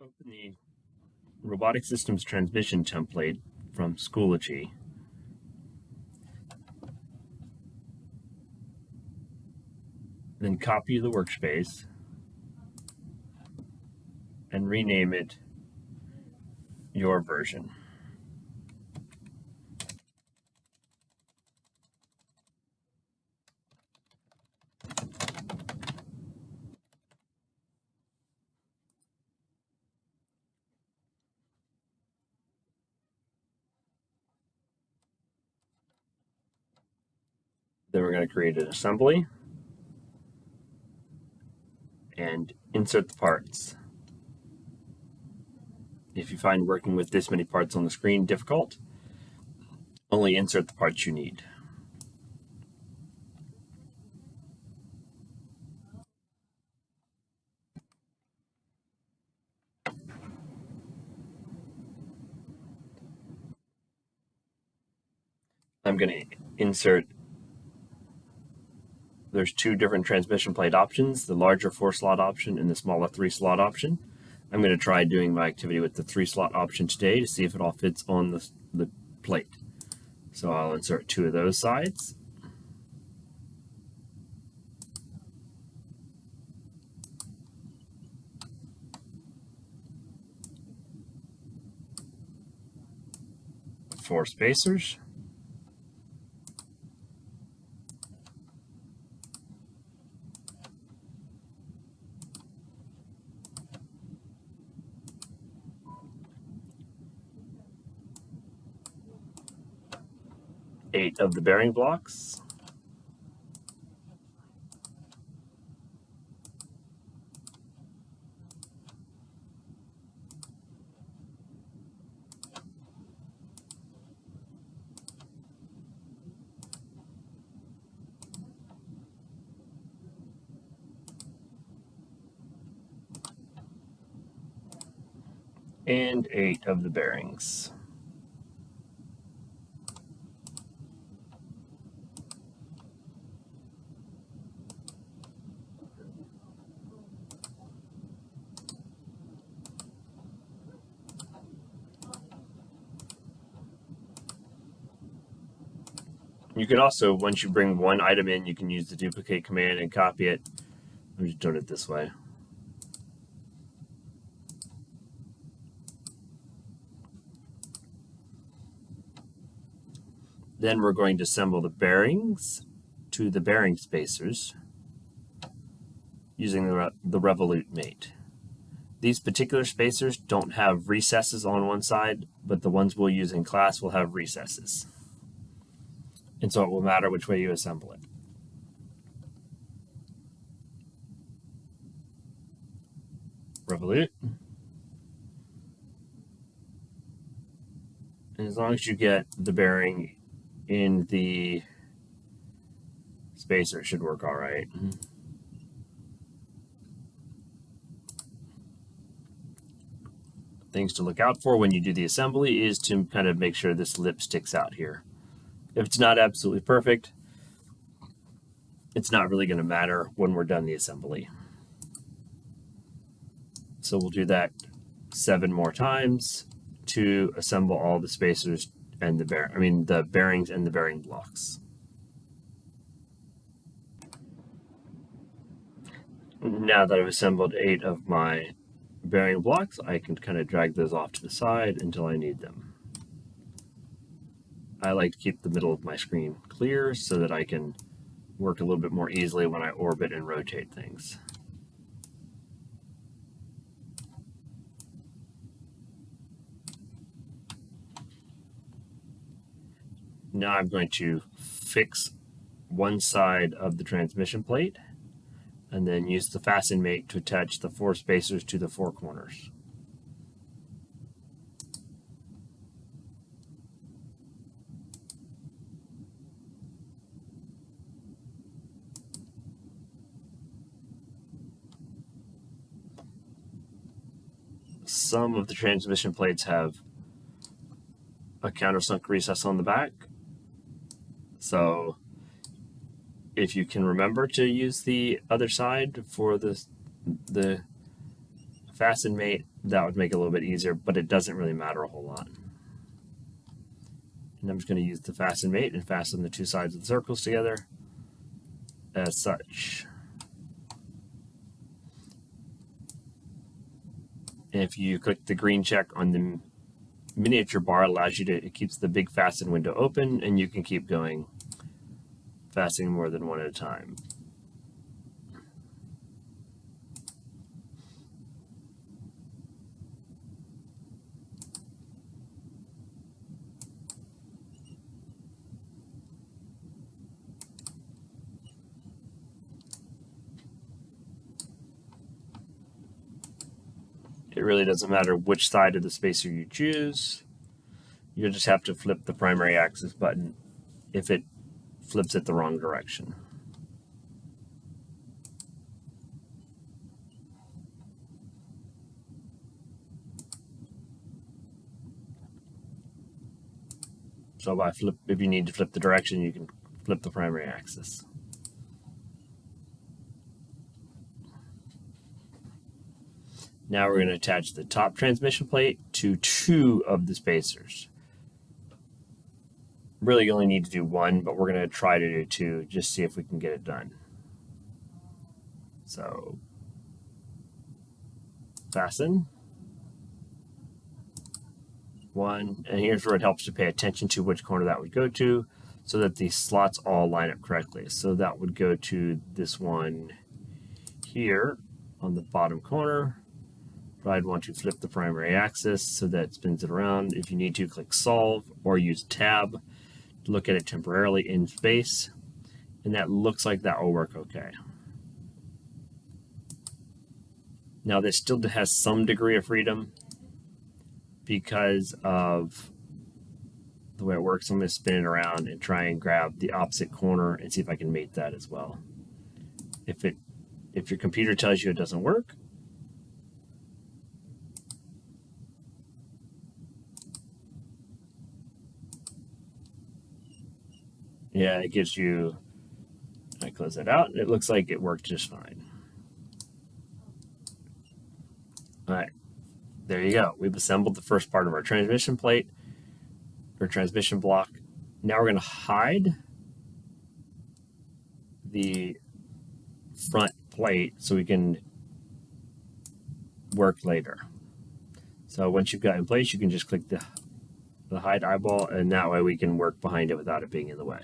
Open the robotic systems transmission template from Schoology. Then copy the workspace and rename it your version. Then we're going to create an assembly and insert the parts. If you find working with this many parts on the screen difficult, only insert the parts you need. I'm going to insert, there's two different transmission plate options, the larger 4-slot option and the smaller 3-slot option. I'm going to try doing my activity with the 3-slot option today to see if it all fits on the plate. So I'll insert 2 of those sides. Four spacers. Eight of the bearing blocks. And 8 of the bearings. You can also, once you bring one item in, you can use the duplicate command and copy it. I'm just doing it this way. Then we're going to assemble the bearings to the bearing spacers using the Revolute mate. These particular spacers don't have recesses on one side, but the ones we'll use in class will have recesses. And so it will matter which way you assemble it. Revolute. And as long as you get the bearing in the spacer, it should work all right. Things to look out for when you do the assembly is to kind of make sure this lip sticks out here. If it's not absolutely perfect, it's not really going to matter when we're done the assembly. So we'll do that 7 more times to assemble all the spacers and the bearings and the bearing blocks. Now that I've assembled 8 of my bearing blocks, I can kind of drag those off to the side until I need them. I like to keep the middle of my screen clear so that I can work a little bit more easily when I orbit and rotate things. Now I'm going to fix one side of the transmission plate and then use the fasten mate to attach the 4 spacers to the 4 corners. Some of the transmission plates have a countersunk recess on the back. So if you can remember to use the other side for the fasten mate, that would make it a little bit easier, but it doesn't really matter a whole lot. And I'm just going to use the fasten mate and fasten the two sides of the circles together as such. And if you click the green check on the miniature bar, it allows you to, it keeps the big fasten window open, and you can keep going, fastening more than one at a time. It really doesn't matter which side of the spacer you choose. You'll just have to flip the primary axis button if it flips it the wrong direction. So if you need to flip the direction, you can flip the primary axis. Now we're going to attach the top transmission plate to two of the spacers. Really, you only need to do one, but we're going to try to do two, just see if we can get it done. So, fasten. One, and here's where it helps to pay attention to which corner that would go to, so that the slots all line up correctly. So that would go to this one here on the bottom corner. But I'd want to flip the primary axis so that it spins it around. If you need to, click Solve or use Tab to look at it temporarily in space. And that looks like that will work okay. Now this still has some degree of freedom because of the way it works. I'm going to spin it around and try and grab the opposite corner and see if I can mate that as well. If your computer tells you it doesn't work, yeah, it gives you, I close that out, and it looks like it worked just fine. All right, there you go. We've assembled the first part of our transmission plate, or transmission block. Now we're going to hide the front plate so we can work later. So once you've got it in place, you can just click the hide eyeball, and that way we can work behind it without it being in the way.